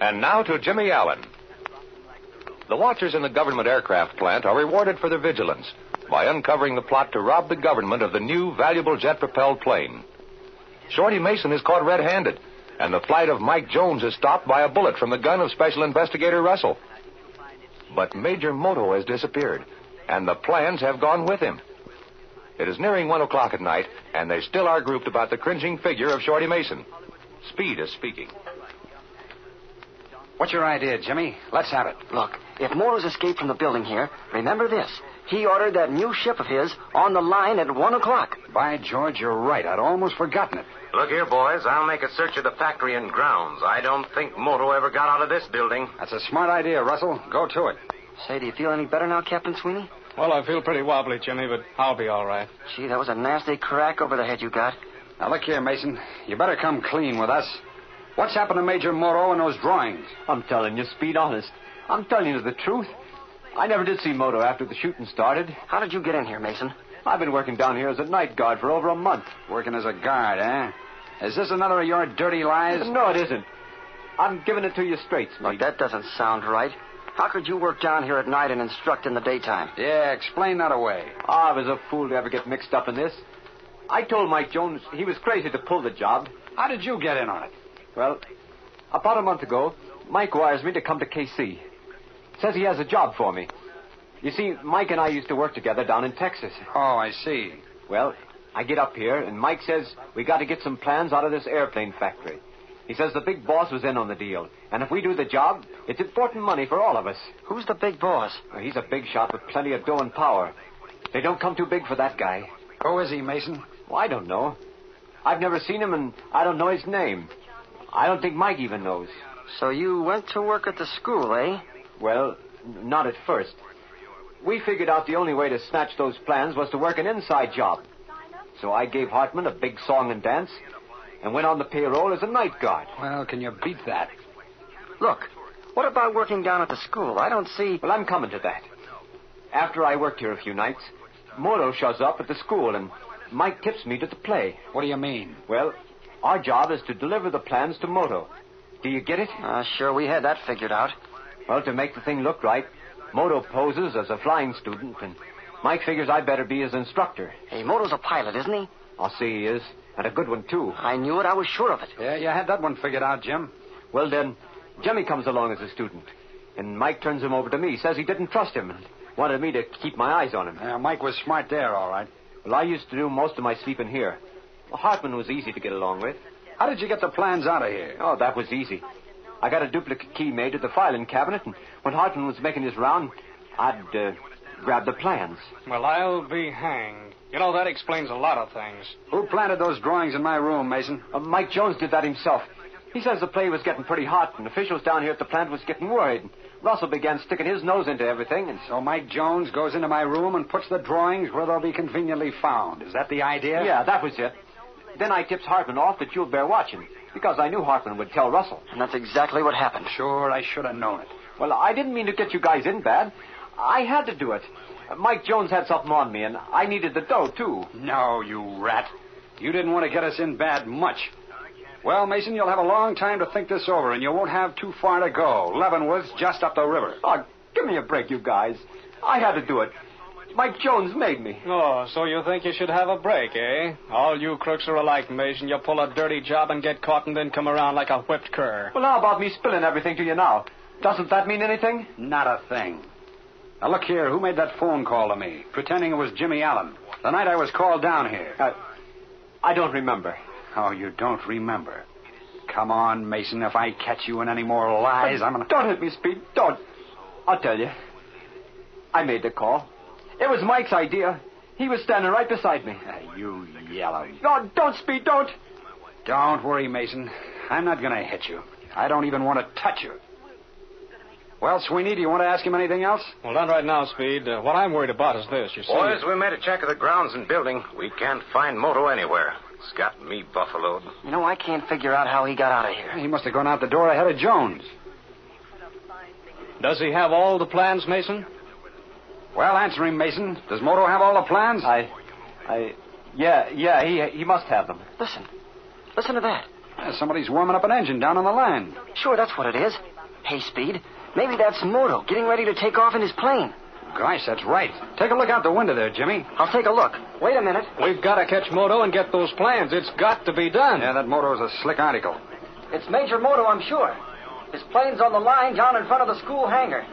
And now to Jimmy Allen. The watchers in the government aircraft plant are rewarded for their vigilance by uncovering the plot to rob the government of the new valuable jet-propelled plane. Shorty Mason is caught red-handed, and the flight of Mike Jones is stopped by a bullet from the gun of Special Investigator Russell. But Major Moto has disappeared, and the plans have gone with him. It is nearing 1 o'clock at night, and they still are grouped about the cringing figure of Shorty Mason. Speed is speaking. What's your idea, Jimmy? Let's have it. Look, if Moto's escaped from the building here, remember this. He ordered that new ship of his on the line at 1 o'clock. By George, you're right. I'd almost forgotten it. Look here, boys. I'll make a search of the factory and grounds. I don't think Moto ever got out of this building. That's a smart idea, Russell. Go to it. Say, do you feel any better now, Captain Sweeney? Well, I feel pretty wobbly, Jimmy, but I'll be all right. Gee, that was a nasty crack over the head you got. Now, look here, Mason. You better come clean with us. What's happened to Major Moto and those drawings? I'm telling you, Speed, honest. I'm telling you the truth. I never did see Moto after the shooting started. How did you get in here, Mason? I've been working down here as a night guard for over a month. Working as a guard, eh? Is this another of your dirty lies? No, it isn't. I'm giving it to you straight, Speed. Look, that doesn't sound right. How could you work down here at night and instruct in the daytime? Yeah, explain that away. I was a fool to ever get mixed up in this. I told Mike Jones he was crazy to pull the job. How did you get in on it? Well, about a month ago, Mike wires me to come to KC. Says he has a job for me. You see, Mike and I used to work together down in Texas. Oh, I see. Well, I get up here, and Mike says we got to get some plans out of this airplane factory. He says the big boss was in on the deal, and if we do the job, it's important money for all of us. Who's the big boss? Well, he's a big shot with plenty of dough and power. They don't come too big for that guy. Who is he, Mason? Well, I don't know. I've never seen him, and I don't know his name. I don't think Mike even knows. So you went to work at the school, eh? Well, not at first. We figured out the only way to snatch those plans was to work an inside job. So I gave Hartman a big song and dance and went on the payroll as a night guard. Well, can you beat that? Look, what about working down at the school? I don't see... Well, I'm coming to that. After I worked here a few nights, Moto shows up at the school and Mike tips me to the play. What do you mean? Well, our job is to deliver the plans to Moto. Do you get it? Sure, we had that figured out. Well, to make the thing look right, Moto poses as a flying student, and Mike figures I'd better be his instructor. Hey, Moto's a pilot, isn't he? I'll see he is, and a good one, too. I knew it. I was sure of it. Yeah, you had that one figured out, Jim. Well, then, Jimmy comes along as a student, and Mike turns him over to me, says he didn't trust him, and wanted me to keep my eyes on him. Yeah, Mike was smart there, all right. Well, I used to do most of my sleeping here. Hartman was easy to get along with. How did you get the plans out of here? Oh, that was easy. I got a duplicate key made at the filing cabinet, and when Hartman was making his round, I'd grab the plans. Well, I'll be hanged. You know, that explains a lot of things. Who planted those drawings in my room, Mason? Mike Jones did that himself. He says the play was getting pretty hot, and officials down here at the plant was getting worried. Russell began sticking his nose into everything, and... So Mike Jones goes into my room and puts the drawings where they'll be conveniently found. Is that the idea? Yeah, that was it. Then I tips Hartman off that you'll bear watching, because I knew Hartman would tell Russell. And that's exactly what happened. Sure, I should have known it. Well, I didn't mean to get you guys in bad. I had to do it. Mike Jones had something on me, and I needed the dough, too. No, you rat. You didn't want to get us in bad much. Well, Mason, you'll have a long time to think this over, and you won't have too far to go. Leavenworth's just up the river. Oh, give me a break, you guys. I had to do it. Mike Jones made me. Oh, so you think you should have a break, eh? All you crooks are alike, Mason. You pull a dirty job and get caught and then come around like a whipped cur. Well, how about me spilling everything to you now? Doesn't that mean anything? Not a thing. Now, look here. Who made that phone call to me, pretending it was Jimmy Allen, the night I was called down here? I don't remember. Oh, you don't remember. Come on, Mason. If I catch you in any more lies, I'm going to... Don't hit me, Speed. Don't. I'll tell you. I made the call. It was Mike's idea. He was standing right beside me. You yellow. No, don't, Speed, don't. Don't worry, Mason. I'm not going to hit you. I don't even want to touch you. Well, Sweeney, do you want to ask him anything else? Well, not right now, Speed. What I'm worried about is this, you see. Boys, we made a check of the grounds and building. We can't find Moto anywhere. It's got me buffaloed. You know, I can't figure out how he got out of here. He must have gone out the door ahead of Jones. Does he have all the plans, Mason? Well, answer him, Mason. Does Moto have all the plans? Yeah, he must have them. Listen to that. Somebody's warming up an engine down on the line. Sure, that's what it is. Hey, Speed, maybe that's Moto getting ready to take off in his plane. Gosh, that's right. Take a look out the window there, Jimmy. I'll take a look. Wait a minute. We've got to catch Moto and get those plans. It's got to be done. Yeah, that Moto's a slick article. It's Major Moto, I'm sure. His plane's on the line down in front of the school hangar.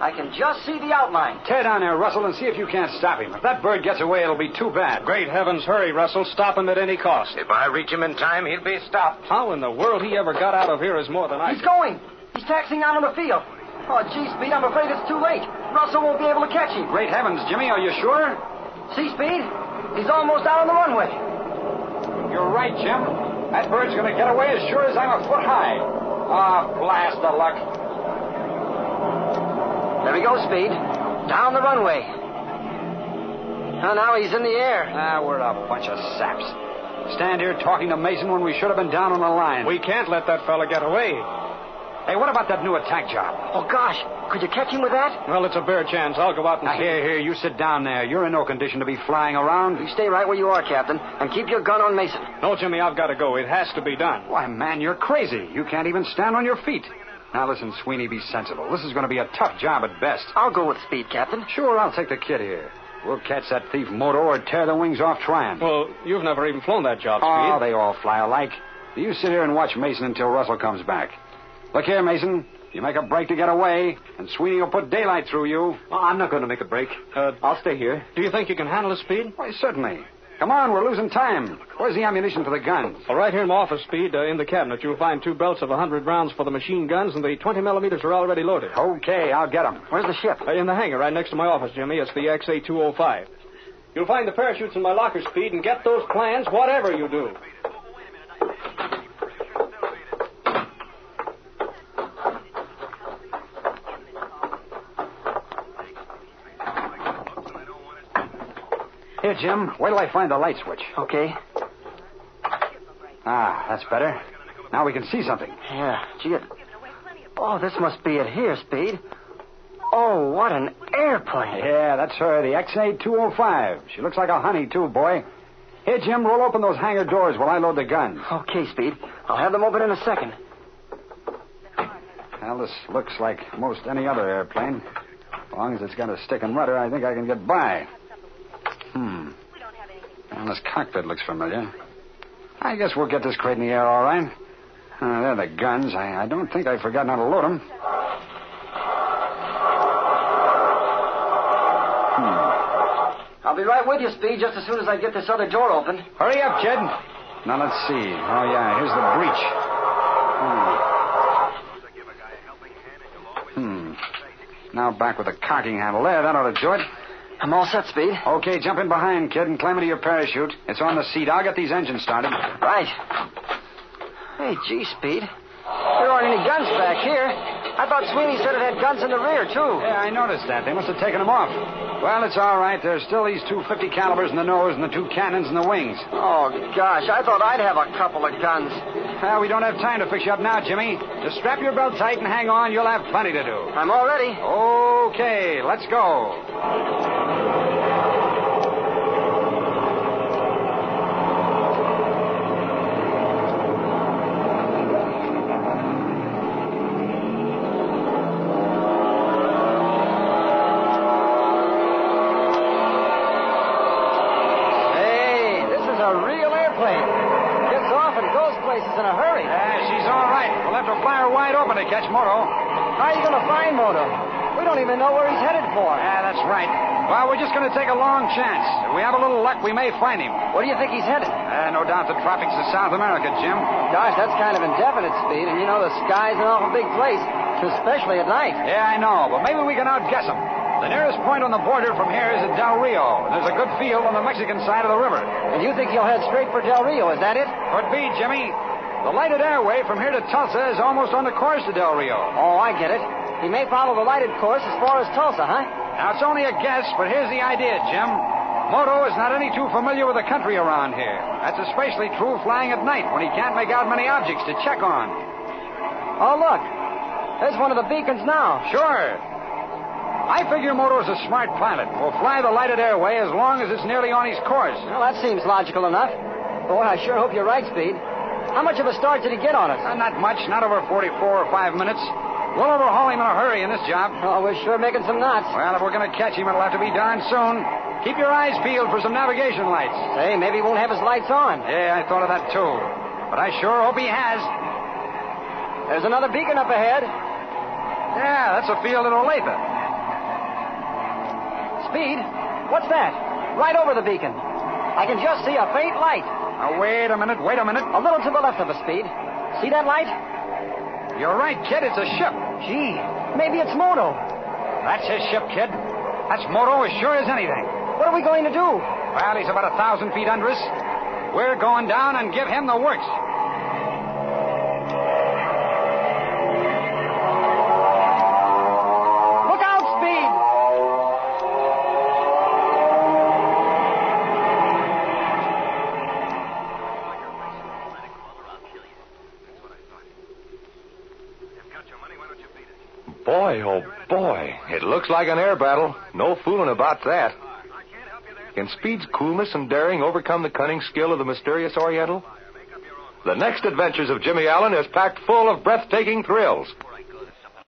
I can just see the outline. Tear down there, Russell, and see if you can't stop him. If that bird gets away, it'll be too bad. Great heavens, hurry, Russell. Stop him at any cost. If I reach him in time, he'll be stopped. How in the world he ever got out of here is more than I He's going. He's taxiing out on the field. Oh, gee, Speed, I'm afraid it's too late. Russell won't be able to catch him. Great heavens, Jimmy, are you sure? See, Speed? He's almost out on the runway. You're right, Jim. That bird's going to get away as sure as I'm a foot high. Ah, blast the luck. There he goes, Speed. Down the runway. Oh, now he's in the air. We're a bunch of saps. Stand here talking to Mason when we should have been down on the line. We can't let that fella get away. Hey, what about that new attack job? Oh, gosh. Could you catch him with that? Well, it's a bare chance. I'll go out and Now, see. here, you sit down there. You're in no condition to be flying around. You stay right where you are, Captain, and keep your gun on Mason. No, Jimmy, I've got to go. It has to be done. Why, man, you're crazy. You can't even stand on your feet. Now, listen, Sweeney, be sensible. This is going to be a tough job at best. I'll go with Speed, Captain. Sure, I'll take the kid here. We'll catch that thief Moto or tear the wings off trying. Well, you've never even flown that job, Oh, Speed. they all fly alike. You sit here and watch Mason until Russell comes back. Look here, Mason. You make a break to get away, and Sweeney will put daylight through you. Well, I'm not going to make a break. I'll stay here. Do you think you can handle it, Speed? Why, certainly. Come on, we're losing time. Where's the ammunition for the guns? Well, right here in my office, Speed, in the cabinet, you'll find 2 belts of 100 rounds for the machine guns, and the 20 millimeters are already loaded. Okay, I'll get them. Where's the ship? In the hangar right next to my office, Jimmy. It's the XA-205. You'll find the parachutes in my locker, Speed, and get those plans whatever you do. Here, Jim, wait till I find the light switch. Okay. Ah, that's better. Now we can see something. Yeah, gee, Oh, this must be it here, Speed. Oh, what an airplane. Yeah, that's her, the XA-205. She looks like a honey, too, boy. Here, Jim, roll open those hangar doors while I load the guns. Okay, Speed. I'll have them open in a second. Well, this looks like most any other airplane. As long as it's got a stick and rudder, I think I can get by. Well, this cockpit looks familiar. I guess we'll get this crate in the air all right. There are the guns. I don't think I've forgotten how to load them. I'll be right with you, Speed, just as soon as I get this other door open. Hurry up, kid. Now, let's see. Oh, yeah, here's the breech. Now back with the cocking handle there. That ought to do it. I'm all set, Speed. Okay, jump in behind, kid, and climb into your parachute. It's on the seat. I'll get these engines started. Right. Hey, gee, Speed. There aren't any guns back here. I thought Sweeney said it had guns in the rear, too. Yeah, I noticed that. They must have taken them off. Well, it's all right. There's still these 2 50 calibers in the nose and the 2 cannons in the wings. Oh, gosh, I thought I'd have a couple of guns. Well, we don't have time to fix you up now, Jimmy. Just strap your belt tight and hang on. You'll have plenty to do. I'm all ready. Okay, let's go. In a hurry. Yeah, she's all right. We'll have to fly her wide open to catch Moto. How are you going to find Moto? We don't even know where he's headed for. Yeah, that's right. Well, we're just going to take a long chance. If we have a little luck, we may find him. Where do you think he's headed? No doubt the tropics of South America, Jim. Gosh, that's kind of indefinite, Speed. And you know the sky's an awful big place, especially at night. Yeah, I know, but maybe we can outguess him. The nearest point on the border from here is at Del Rio. There's a good field on the Mexican side of the river. And you think he'll head straight for Del Rio, is that it? Could be, Jimmy. The lighted airway from here to Tulsa is almost on the course to Del Rio. Oh, I get it. He may follow the lighted course as far as Tulsa, huh? Now, it's only a guess, but here's the idea, Jim. Moto is not any too familiar with the country around here. That's especially true flying at night when he can't make out many objects to check on. Oh, look. There's one of the beacons now. Sure. I figure Moto's a smart pilot. Will fly the lighted airway as long as it's nearly on his course. Well, that seems logical enough. Boy, I sure hope you're right, Speed. How much of a start did he get on us? Not much, not over 44 or 5 minutes. We'll overhaul him in a hurry in this job. Oh, we're sure making some knots. Well, if we're going to catch him, it'll have to be darn soon. Keep your eyes peeled for some navigation lights. Hey, maybe he won't have his lights on. Yeah, I thought of that, too. But I sure hope he has. There's another beacon up ahead. Yeah, that's a field at Olathe. Speed, what's that? Right over the beacon. I can just see a faint light. Now, wait a minute. A little to the left of us, Speed. See that light? You're right, kid. It's a ship. Gee, maybe it's Moto. That's his ship, kid. That's Moto as sure as anything. What are we going to do? Well, he's about 1,000 feet under us. We're going down and give him the works. Look out, Speed! Boy, oh boy, it looks like an air battle. No fooling about that. Can Speed's coolness and daring overcome the cunning skill of the mysterious Oriental? The next adventures of Jimmy Allen is packed full of breathtaking thrills.